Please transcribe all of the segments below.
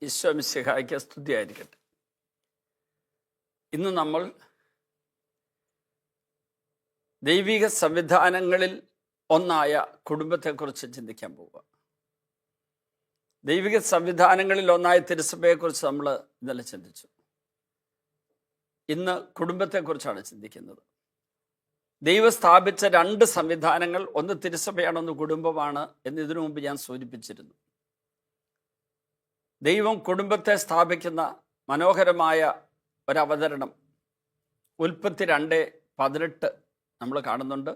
ഈശോ മിശിഹായ്ക്ക് സ്തുതിയായിരിക്കട്ടെ. ഇന്ന് നമ്മൾ ദൈവിക സംവിധാനങ്ങളിൽ ഒന്നായ കുടുംബത്തെക്കുറിച്ച് ചിന്തിക്കാൻ പോവുക. ദൈവിക സംവിധാനങ്ങളിൽ ഒന്നായ തിരുസഭയെക്കുറിച്ച് നമ്മൾ ഇന്നലെ ചിന്തിച്ചു. ഇന്ന് കുടുംബത്തെക്കുറിച്ചാണ് ചിന്തിക്കുന്നത്. ദൈവം സ്ഥാപിച്ച രണ്ട് സംവിധാനങ്ങൾ, ഒന്ന് തിരുസഭയാണ്, ഒന്ന് കുടുംബമാണ് എന്ന് ഇതിനു മുമ്പ് ഞാൻ സൂചിപ്പിച്ചിരുന്നു. ദൈവം കുടുംബത്തെ സ്ഥാപിക്കുന്ന മനോഹരമായ ഒരവതരണം ഉൽപ്പത്തി 2:18 നമ്മൾ കാണുന്നുണ്ട്.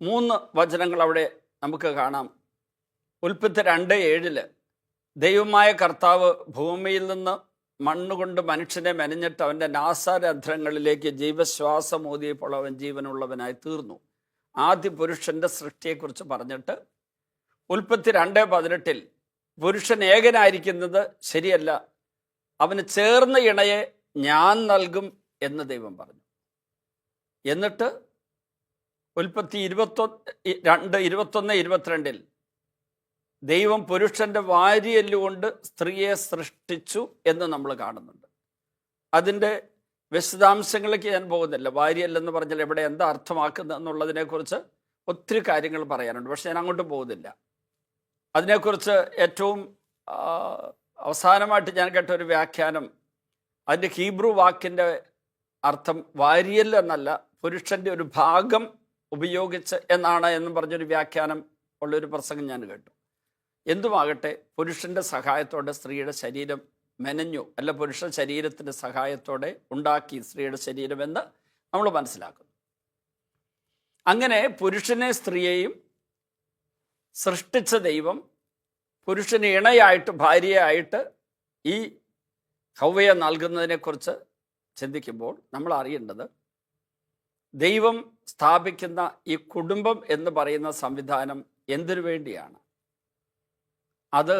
3 വചനങ്ങൾ അവിടെ നമുക്ക് കാണാം. ഉൽപ്പത്തി 2:7 ദൈവമായ കർത്താവ് ഭൂമിയിൽ നിന്ന് മണ്ണുകൊണ്ട് മനുഷ്യനെ മെനഞ്ഞിട്ട് അവൻ്റെ നാസാരന്ധ്രങ്ങളിലേക്ക് ജീവശ്വാസം ഊതിയപ്പോൾ അവൻ ജീവനുള്ളവനായി തീർന്നു. ആദ്യ പുരുഷൻ്റെ സൃഷ്ടിയെക്കുറിച്ച് പറഞ്ഞിട്ട് ഉൽപ്പത്തി 2:18 പുരുഷൻ ഏകനായിരിക്കുന്നത് ശരിയല്ല, അവന് ചേർന്ന ഇണയെ ഞാൻ നൽകും എന്ന് ദൈവം പറഞ്ഞു. എന്നിട്ട് ഉൽപ്പത്തി 2:21-22 ദൈവം പുരുഷന്റെ വാരിയെല്ലുകൊണ്ട് സ്ത്രീയെ സൃഷ്ടിച്ചു എന്ന് നമ്മൾ കാണുന്നുണ്ട്. അതിൻ്റെ വിശദാംശങ്ങളിലേക്ക് ഞാൻ പോകുന്നില്ല. വാരിയെല്ലെന്ന് പറഞ്ഞാൽ എവിടെ എന്താ അർത്ഥമാക്കുന്നത് എന്നുള്ളതിനെക്കുറിച്ച് ഒത്തിരി കാര്യങ്ങൾ പറയാനുണ്ട്, പക്ഷെ ഞാൻ അങ്ങോട്ട് പോകുന്നില്ല. അതിനെക്കുറിച്ച് ഏറ്റവും അവസാനമായിട്ട് ഞാൻ കേട്ട ഒരു വ്യാഖ്യാനം, അതിൻ്റെ ഹീബ്രു വാക്കിൻ്റെ അർത്ഥം വാരിയൽ എന്നല്ല, പുരുഷൻ്റെ ഒരു ഭാഗം ഉപയോഗിച്ച് എന്നാണ് എന്നും പറഞ്ഞൊരു വ്യാഖ്യാനം ഉള്ളൊരു പ്രസംഗം ഞാൻ കേട്ടു. എന്തുമാകട്ടെ, പുരുഷൻ്റെ സഹായത്തോടെ സ്ത്രീയുടെ ശരീരം മെനഞ്ഞു, അല്ല പുരുഷ ശരീരത്തിൻ്റെ സഹായത്തോടെ ഉണ്ടാക്കി സ്ത്രീയുടെ ശരീരമെന്ന് നമ്മൾ മനസ്സിലാക്കുന്നു. അങ്ങനെ പുരുഷനെ സ്ത്രീയെയും സൃഷ്ടിച്ച ദൈവം പുരുഷന് ഇണയായിട്ട്, ഭാര്യയായിട്ട് ഈ ഹവ്വയെ നൽകുന്നതിനെക്കുറിച്ച് ചിന്തിക്കുമ്പോൾ നമ്മൾ അറിയേണ്ടത്, ദൈവം സ്ഥാപിക്കുന്ന ഈ കുടുംബം എന്ന് പറയുന്ന സംവിധാനം എന്തിനു വേണ്ടിയാണ്? അത്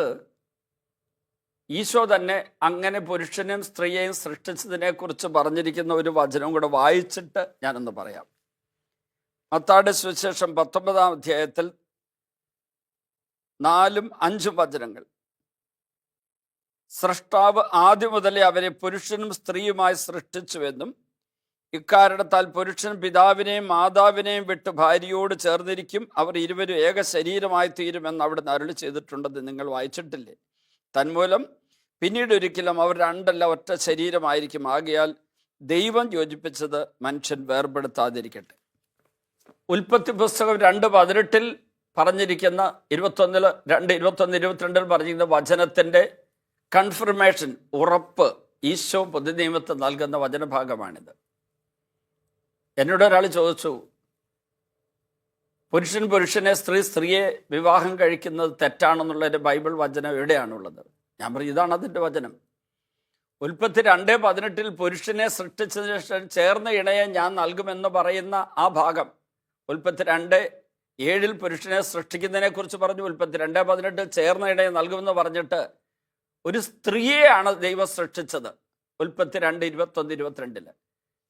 ഈശോ തന്നെ അങ്ങനെ പുരുഷനെയും സ്ത്രീയെയും സൃഷ്ടിച്ചതിനെക്കുറിച്ച് പറഞ്ഞിരിക്കുന്ന ഒരു വചനവും കൂടെ വായിച്ചിട്ട് ഞാനൊന്ന് പറയാം. മത്തായിയുടെ സുവിശേഷം 19-ാം അധ്യായത്തിൽ 4-5 വചനങ്ങൾ. സ്രഷ്ടാവ് ആദ്യം മുതലേ അവരെ പുരുഷനും സ്ത്രീയുമായി സൃഷ്ടിച്ചുവെന്നും ഇക്കാരണത്താൽ പുരുഷൻ പിതാവിനെയും മാതാവിനെയും വിട്ട് ഭാര്യയോട് ചേർന്നിരിക്കും, അവർ ഇരുവരും ഏക ശരീരമായി തീരുമെന്ന് അവിടുന്ന് അരുളി ചെയ്തിട്ടുണ്ടെന്ന് നിങ്ങൾ വായിച്ചിട്ടില്ലേ? തന്മൂലം പിന്നീട് ഒരിക്കലും അവർ രണ്ടല്ല ഒറ്റ ശരീരമായിരിക്കും. ആകയാൽ ദൈവം യോജിപ്പിച്ചത് മനുഷ്യൻ വേർപെടുത്താതിരിക്കട്ടെ. ഉൽപ്പത്തി പുസ്തകം 2:18 പറഞ്ഞിരിക്കുന്ന 2:21-22 പറഞ്ഞിരിക്കുന്ന വചനത്തിൻ്റെ കൺഫർമേഷൻ, ഉറപ്പ് ഈശോ പുതിയ നിയമത്തിൽ നൽകുന്ന വചനഭാഗമാണിത്. എന്നോട് ഒരാൾ ചോദിച്ചു, പുരുഷൻ പുരുഷനെ, സ്ത്രീ സ്ത്രീയെ വിവാഹം കഴിക്കുന്നത് തെറ്റാണെന്നുള്ളൊരു ബൈബിൾ വചനം എവിടെയാണുള്ളത്? ഞാൻ പറഞ്ഞു, ഇതാണ് അതിൻ്റെ വചനം. ഉൽപ്പത്തി 2:18 പുരുഷനെ സൃഷ്ടിച്ചതിന് ശേഷം ചേർന്ന ഇണയെ ഞാൻ നൽകുമെന്ന് പറയുന്ന ആ ഭാഗം ഉൽപ്പത്തി 2:7 പുരുഷനെ സൃഷ്ടിക്കുന്നതിനെ കുറിച്ച് പറഞ്ഞു. ഉൽപ്പത്തി 2:18 ചേർന്ന ഇണയെ നൽകുമെന്ന് പറഞ്ഞിട്ട് ഒരു സ്ത്രീയെയാണ് ദൈവം സൃഷ്ടിച്ചത് ഉൽപ്പത്തി 2:21-22.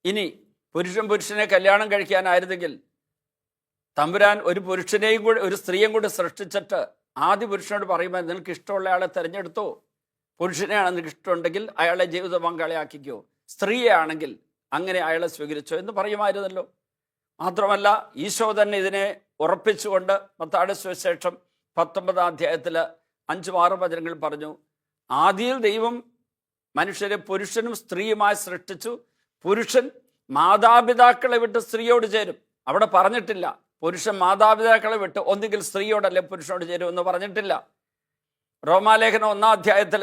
ഇനി പുരുഷനെ കല്യാണം കഴിക്കാനായിരുന്നെങ്കിൽ തമ്പുരാൻ ഒരു പുരുഷനെയും കൂടി ഒരു സ്ത്രീയും കൂടി സൃഷ്ടിച്ചിട്ട് ആദ്യ പുരുഷനോട് പറയുമ്പോൾ നിനക്ക് ഇഷ്ടമുള്ള ആളെ തിരഞ്ഞെടുത്തോ, പുരുഷനെയാണ് നിനക്ക് ഇഷ്ടമുണ്ടെങ്കിൽ അയാളെ ജീവിത പങ്കാളിയാക്കിക്കോ, സ്ത്രീയാണെങ്കിൽ അങ്ങനെ അയാളെ സ്വീകരിച്ചോ എന്ന് പറയുമായിരുന്നല്ലോ. മാത്രമല്ല ഈശോ തന്നെ ഇതിനെ ഉറപ്പിച്ചുകൊണ്ട് മത്തായിയുടെ സുവിശേഷം 19-ാം അധ്യായത്തിൽ 5-6 വചനങ്ങൾ പറഞ്ഞു, ആദിയിൽ ദൈവം മനുഷ്യരെ പുരുഷനും സ്ത്രീയുമായി സൃഷ്ടിച്ചു, പുരുഷൻ മാതാപിതാക്കളെ വിട്ട് സ്ത്രീയോട് ചേരും. അവിടെ പറഞ്ഞിട്ടില്ല പുരുഷൻ മാതാപിതാക്കളെ വിട്ട് ഒന്നുകിൽ സ്ത്രീയോടല്ലേ പുരുഷനോട് ചേരും എന്ന് പറഞ്ഞിട്ടില്ല. റോമാലേഖനം 1-ാം അധ്യായത്തിൽ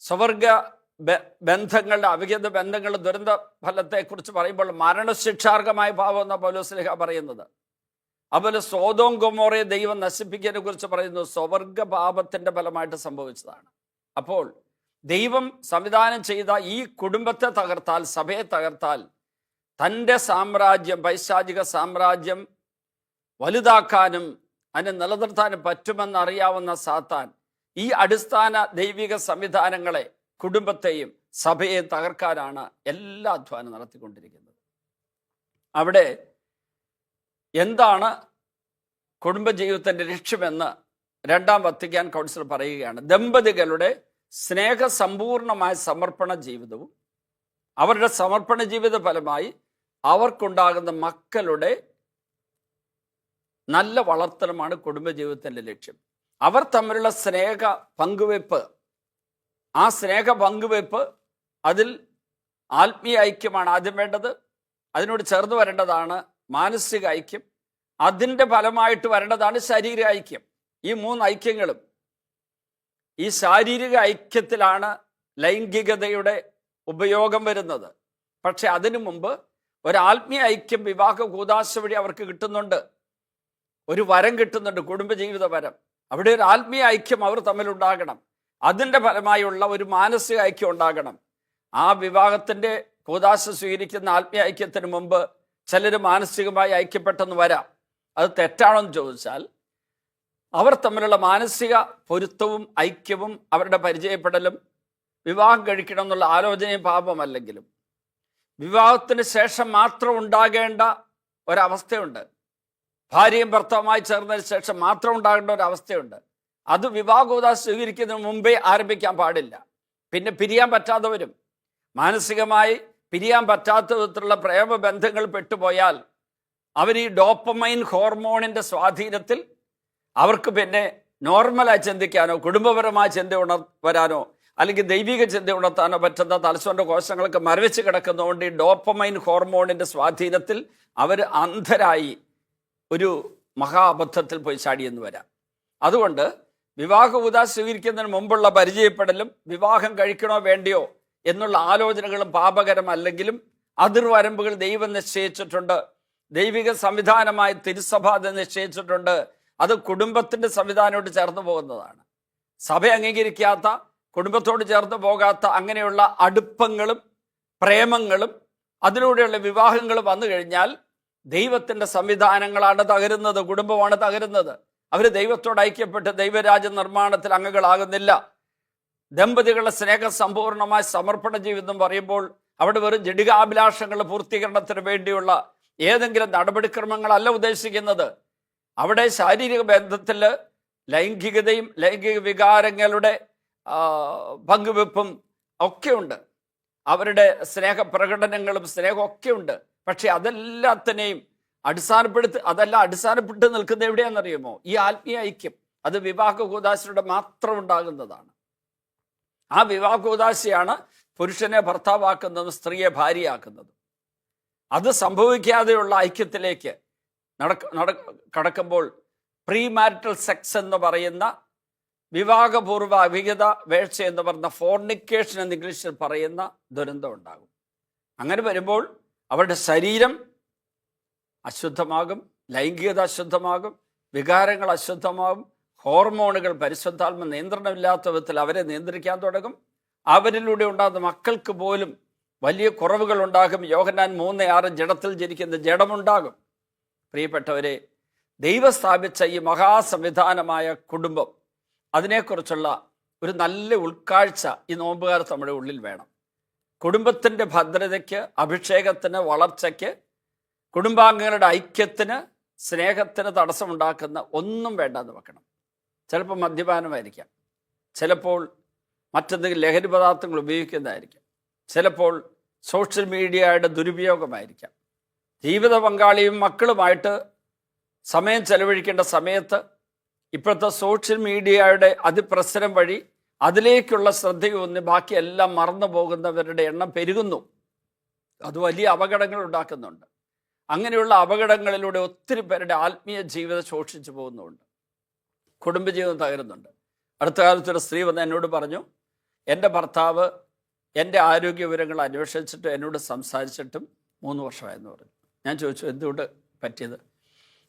സ്വവർഗ ബന്ധങ്ങളുടെ, അവിഹിത ബന്ധങ്ങളുടെ ദുരന്ത ഫലത്തെക്കുറിച്ച് പറയുമ്പോൾ മരണശിക്ഷാർഹമായ പാപം എന്ന പൗലോസ്ലീഹ പറയുന്നത്. അതുപോലെ സോദോം ഗൊമോറയെ ദൈവം നശിപ്പിക്കുന്നതിനെ കുറിച്ച് പറയുന്നു, സ്വവർഗ പാപത്തിൻ്റെ ഫലമായിട്ട് സംഭവിച്ചതാണ്. അപ്പോൾ ദൈവം സംവിധാനം ചെയ്ത ഈ കുടുംബത്തെ തകർത്താൽ, സഭയെ തകർത്താൽ, തൻ്റെ സാമ്രാജ്യം, പൈശാചിക സാമ്രാജ്യം വലുതാക്കാനും അതിനെ നിലനിർത്താനും പറ്റുമെന്നറിയാവുന്ന സാത്താൻ ഈ അടിസ്ഥാന ദൈവിക സംവിധാനങ്ങളെ, കുടുംബത്തെയും സഭയെയും തകർക്കാനാണ് എല്ലാ അധ്വാനം നടത്തിക്കൊണ്ടിരിക്കുന്നത്. അവിടെ എന്താണ് കുടുംബജീവിതത്തിൻ്റെ ലക്ഷ്യമെന്ന് രണ്ടാം വത്തിക്കാൻ കൗൺസിൽ പറയുകയാണ്, ദമ്പതികളുടെ സ്നേഹസമ്പൂർണമായ സമർപ്പണ ജീവിതവും അവരുടെ സമർപ്പണ ജീവിത ഫലമായി അവർക്കുണ്ടാകുന്ന മക്കളുടെ നല്ല വളർത്തലുമാണ് കുടുംബജീവിതത്തിൻ്റെ ലക്ഷ്യം. അവർ തമ്മിലുള്ള സ്നേഹ പങ്കുവെപ്പ്, ആ സ്നേഹ പങ്കുവെപ്പ്, അതിൽ ആത്മീയ ഐക്യമാണ് ആദ്യം വേണ്ടത്. അതിനോട് ചേർന്ന് വരേണ്ടതാണ് മാനസിക ഐക്യം. അതിൻ്റെ ഫലമായിട്ട് വരേണ്ടതാണ് ശാരീരിക ഐക്യം. ഈ 3 ഐക്യങ്ങളും, ഈ ശാരീരിക ഐക്യത്തിലാണ് ലൈംഗികതയുടെ ഉപയോഗം വരുന്നത്. പക്ഷെ അതിനു മുമ്പ് ഒരു ആത്മീയ ഐക്യം വിവാഹ കൂദാശ വഴി അവർക്ക് കിട്ടുന്നുണ്ട്. ഒരു വരം കിട്ടുന്നുണ്ട്, കുടുംബജീവിത വരം. അവിടെ ഒരു ആത്മീയ ഐക്യം അവർ തമ്മിലുണ്ടാകണം. അതിൻ്റെ ഫലമായുള്ള ഒരു മാനസിക ഐക്യം ഉണ്ടാകണം. ആ വിവാഹത്തിൻ്റെ കൂദാശ സ്വീകരിക്കുന്ന ആത്മീയ ഐക്യത്തിന് മുമ്പ് ചിലർ മാനസികമായി ഐക്യപ്പെട്ടെന്ന് വരാം. അത് തെറ്റാണെന്ന് ചോദിച്ചാൽ, അവർ തമ്മിലുള്ള മാനസിക പൊരുത്തവും ഐക്യവും അവരുടെ പരിചയപ്പെടലും വിവാഹം കഴിക്കണം എന്നുള്ള ആലോചനയും പാപമല്ലെങ്കിലും വിവാഹത്തിന് ശേഷം മാത്രം ഉണ്ടാകേണ്ട ഒരവസ്ഥയുണ്ട്. ഭാര്യയും ഭർത്താവുമായി ചേർന്നതിന് ശേഷം മാത്രം ഉണ്ടാകേണ്ട ഒരവസ്ഥയുണ്ട്. അത് വിവാഹകൂദാശ സ്വീകരിക്കുന്നതിന് മുമ്പേ ആരംഭിക്കാൻ പാടില്ല. പിന്നെ പിരിയാൻ പറ്റാതെ വരും. മാനസികമായി പിരിയാൻ പറ്റാത്ത വിധത്തിലുള്ള പ്രേമബന്ധങ്ങൾ പെട്ടുപോയാൽ അവർ ഈ ഡോപ്പമൈൻ ഹോർമോണിൻ്റെ സ്വാധീനത്തിൽ അവർക്ക് പിന്നെ നോർമലായി ചിന്തിക്കാനോ കുടുംബപരമായ ചിന്ത വരാനോ അല്ലെങ്കിൽ ദൈവിക ചിന്ത ഉണർത്താനോ പറ്റുന്ന തലച്ചോറിൻ്റെ കോശങ്ങളൊക്കെ മരവിച്ച് കിടക്കുന്നതുകൊണ്ട് ഈ ഡോപ്പമൈൻ ഹോർമോണിൻ്റെ സ്വാധീനത്തിൽ അവർ അന്ധരായി ഒരു മഹാ അബദ്ധത്തിൽ പോയി ചാടിയെന്ന് വരാം. അതുകൊണ്ട് വിവാഹ കൂദാശ സ്വീകരിക്കുന്നതിന് മുമ്പുള്ള പരിചയപ്പെടലും വിവാഹം കഴിക്കണോ വേണ്ടിയോ എന്നുള്ള ആലോചനകളും പാപകരമല്ലെങ്കിലും അതിർവരമ്പുകൾ ദൈവം നിശ്ചയിച്ചിട്ടുണ്ട്. ദൈവിക സംവിധാനമായി തിരുസഭ അത് നിശ്ചയിച്ചിട്ടുണ്ട്. അത് കുടുംബത്തിൻ്റെ സംവിധാനത്തോട് ചേർന്ന് പോകുന്നതാണ്. സഭ അംഗീകരിക്കാത്ത, കുടുംബത്തോട് ചേർന്ന് പോകാത്ത അങ്ങനെയുള്ള അടുപ്പങ്ങളും പ്രേമങ്ങളും അതിലൂടെയുള്ള വിവാഹങ്ങളും വന്നു കഴിഞ്ഞാൽ ദൈവത്തിൻ്റെ സംവിധാനങ്ങളാണ് തകരുന്നത്, കുടുംബമാണ് തകരുന്നത്. അവർ ദൈവത്തോട് ഐക്യപ്പെട്ട് ദൈവരാജ്യ നിർമ്മാണത്തിൽ അംഗങ്ങളാകുന്നില്ല. ദമ്പതികളുടെ സ്നേഹസമ്പൂർണമായ സമർപ്പണ ജീവിതം പറയുമ്പോൾ അവിടെ വെറും ജഡികാഭിലാഷങ്ങളുടെ പൂർത്തീകരണത്തിന് വേണ്ടിയുള്ള ഏതെങ്കിലും നടപടിക്രമങ്ങളല്ല ഉദ്ദേശിക്കുന്നത്. അവിടെ ശാരീരിക ബന്ധത്തിൽ ലൈംഗികതയും ലൈംഗിക വികാരങ്ങളുടെ പങ്കുവെപ്പും ഒക്കെയുണ്ട്. അവരുടെ സ്നേഹപ്രകടനങ്ങളും സ്നേഹമൊക്കെ ഉണ്ട്. പക്ഷെ അതെല്ലാത്തിനെയും അടിസ്ഥാനപ്പെട്ട് നിൽക്കുന്നത് എവിടെയാണെന്നറിയുമോ? ഈ ആത്മീയ ഐക്യം. അത് വിവാഹ കൂദാശയുടെ മാത്രം ഉണ്ടാകുന്നതാണ്. ആ വിവാഹ കൂദാശയാണ് പുരുഷനെ ഭർത്താവാക്കുന്നതും സ്ത്രീയെ ഭാര്യയാക്കുന്നതും. അത് സംഭവിക്കാതെയുള്ള ഐക്യത്തിലേക്ക് കടക്കുമ്പോൾ പ്രീ മാരിറ്റൽ സെക്സ് എന്ന് പറയുന്ന വിവാഹപൂർവ്വ അവിഹിത വേഴ്ച എന്ന് പറയുന്ന ഫോർണിക്കേഷൻ എന്ന് ഇംഗ്ലീഷിൽ പറയുന്ന ദുരന്തം ഉണ്ടാകും. അങ്ങനെ വരുമ്പോൾ അവരുടെ ശരീരം അശുദ്ധമാകും, ലൈംഗികത അശുദ്ധമാകും, വികാരങ്ങൾ അശുദ്ധമാകും, ഹോർമോണുകൾ പരിശുദ്ധാത്മ നിയന്ത്രണമില്ലാത്ത വിധത്തിൽ അവരെ നിയന്ത്രിക്കാൻ തുടങ്ങും. അവരിലൂടെ ഉണ്ടാകുന്ന മക്കൾക്ക് പോലും വലിയ കുറവുകൾ ഉണ്ടാകും. യോഹന്നാൻ 3:6 ജഡത്തിൽ ജനിക്കുന്ന ജഡമുണ്ടാകും. പ്രിയപ്പെട്ടവരെ, ദൈവം സ്ഥാപിച്ച ഈ മഹാസംവിധാനമായ കുടുംബം, അതിനെക്കുറിച്ചുള്ള ഒരു നല്ല ഉൾക്കാഴ്ച ഈ നോമ്പുകാലത്ത് നമ്മുടെ ഉള്ളിൽ വേണം. കുടുംബത്തിൻ്റെ ഭദ്രതയ്ക്ക്, അഭിഷേകത്തിന്, വളർച്ചയ്ക്ക്, കുടുംബാംഗങ്ങളുടെ ഐക്യത്തിന്, സ്നേഹത്തിന് തടസ്സമുണ്ടാക്കുന്ന ഒന്നും വേണ്ടെന്ന് വെക്കണം. ചിലപ്പോൾ മദ്യപാനമായിരിക്കാം, ചിലപ്പോൾ മറ്റെന്തെങ്കിലും ലഹരി പദാർത്ഥങ്ങൾ ഉപയോഗിക്കുന്നതായിരിക്കാം, ചിലപ്പോൾ സോഷ്യൽ മീഡിയയുടെ ദുരുപയോഗമായിരിക്കാം. ജീവിത പങ്കാളിയും മക്കളുമായിട്ട് സമയം ചെലവഴിക്കേണ്ട സമയത്ത് ഇപ്പോഴത്തെ സോഷ്യൽ മീഡിയയുടെ അതിപ്രസരം വഴി അതിലേക്കുള്ള ശ്രദ്ധയൊന്ന് ബാക്കിയെല്ലാം മറന്നു പോകുന്നവരുടെ എണ്ണം പെരുകുന്നു. അത് വലിയ അപകടങ്ങൾ ഉണ്ടാക്കുന്നുണ്ട്. അങ്ങനെയുള്ള അപകടങ്ങളിലൂടെ ഒത്തിരി പേരുടെ ആത്മീയ ജീവിതം ശോഷിച്ചു പോകുന്നുണ്ട്, കുടുംബജീവിതം തകരുന്നുണ്ട്. അടുത്ത കാലത്തൊരു സ്ത്രീ വന്ന് എന്നോട് പറഞ്ഞു, എൻ്റെ ഭർത്താവ് എൻ്റെ ആരോഗ്യ വിവരങ്ങൾ അന്വേഷിച്ചിട്ട് എന്നോട് സംസാരിച്ചിട്ടും 3 വർഷമായെന്ന് പറഞ്ഞു. ഞാൻ ചോദിച്ചു, എന്തുകൊണ്ട് പറ്റിയത്?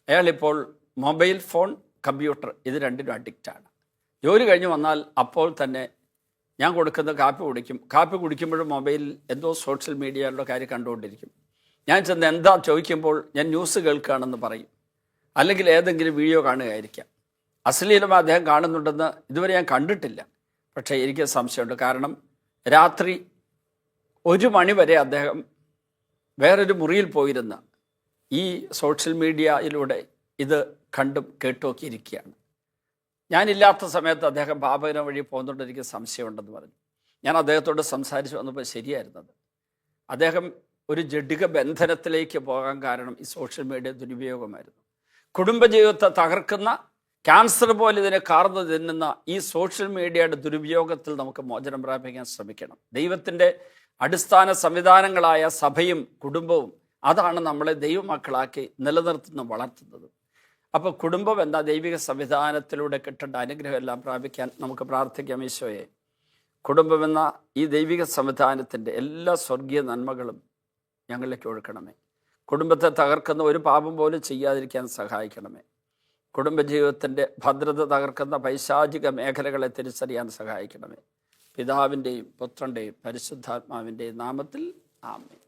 അയാളിപ്പോൾ മൊബൈൽ ഫോൺ, കമ്പ്യൂട്ടർ ഇത് രണ്ടിനും അഡിക്റ്റാണ്. ജോലി കഴിഞ്ഞ് വന്നാൽ അപ്പോൾ തന്നെ ഞാൻ കൊടുക്കുന്ന കാപ്പി കുടിക്കുമ്പോഴും മൊബൈലിൽ എന്തോ സോഷ്യൽ മീഡിയയുടെ കാര്യം കണ്ടുകൊണ്ടിരിക്കും. ഞാൻ ചെന്ന് എന്താ ചോദിക്കുമ്പോൾ ഞാൻ ന്യൂസ് കേൾക്കുകയാണെന്ന് പറയും, അല്ലെങ്കിൽ ഏതെങ്കിലും വീഡിയോ കാണുകയായിരിക്കാം. അശ്ലീലമായി അദ്ദേഹം കാണുന്നുണ്ടെന്ന് ഇതുവരെ ഞാൻ കണ്ടിട്ടില്ല, പക്ഷേ എനിക്ക് സംശയമുണ്ട്. കാരണം രാത്രി 1 മണി വരെ അദ്ദേഹം വേറൊരു മുറിയിൽ പോയിരുന്ന ഈ സോഷ്യൽ മീഡിയയിലൂടെ ഇത് കണ്ടും കേട്ടുമൊക്കെ ഇരിക്കുകയാണ്. ഞാനില്ലാത്ത സമയത്ത് അദ്ദേഹം പാപകരം വഴി പോകുന്നുണ്ട്, എനിക്ക് സംശയമുണ്ടെന്ന് പറഞ്ഞു. ഞാൻ അദ്ദേഹത്തോട് സംസാരിച്ച് വന്നപ്പോൾ ശരിയായിരുന്നത്. അദ്ദേഹം ഒരു ജഡിക ബന്ധനത്തിലേക്ക് പോകാൻ കാരണം ഈ സോഷ്യൽ മീഡിയ ദുരുപയോഗമായിരുന്നു. കുടുംബജീവിതത്തെ തകർക്കുന്ന ക്യാൻസർ പോലെ ഇതിനെ കാർന്നു തിന്നുന്ന ഈ സോഷ്യൽ മീഡിയയുടെ ദുരുപയോഗത്തിൽ നമുക്ക് മോചനം പ്രാപിക്കാൻ ശ്രമിക്കണം. ദൈവത്തിൻ്റെ അടിസ്ഥാന സംവിധാനങ്ങളായ സഭയും കുടുംബവും അതാണ് നമ്മളെ ദൈവമക്കളാക്കി നിലനിർത്തുന്നതും വളർത്തുന്നതും. അപ്പോൾ കുടുംബം എന്ന ദൈവിക സംവിധാനത്തിലൂടെ കിട്ടേണ്ട അനുഗ്രഹം എല്ലാം പ്രാപിക്കാൻ നമുക്ക് പ്രാർത്ഥിക്കാം. ഈശോയെ, കുടുംബമെന്ന ഈ ദൈവിക സംവിധാനത്തിൻ്റെ എല്ലാ സ്വർഗീയ നന്മകളും ഞങ്ങളിലേക്ക് ഒഴുക്കണമേ. കുടുംബത്തെ തകർക്കുന്ന ഒരു പാപം പോലും ചെയ്യാതിരിക്കാൻ സഹായിക്കണമേ. കുടുംബജീവിതത്തിൻ്റെ ഭദ്രത തകർക്കുന്ന പൈശാചിക മേഖലകളെ തിരിച്ചറിയാൻ സഹായിക്കണമേ. പിതാവിൻ്റെയും പുത്രൻ്റെയും പരിശുദ്ധാത്മാവിൻ്റെയും നാമത്തിൽ ആമേൻ.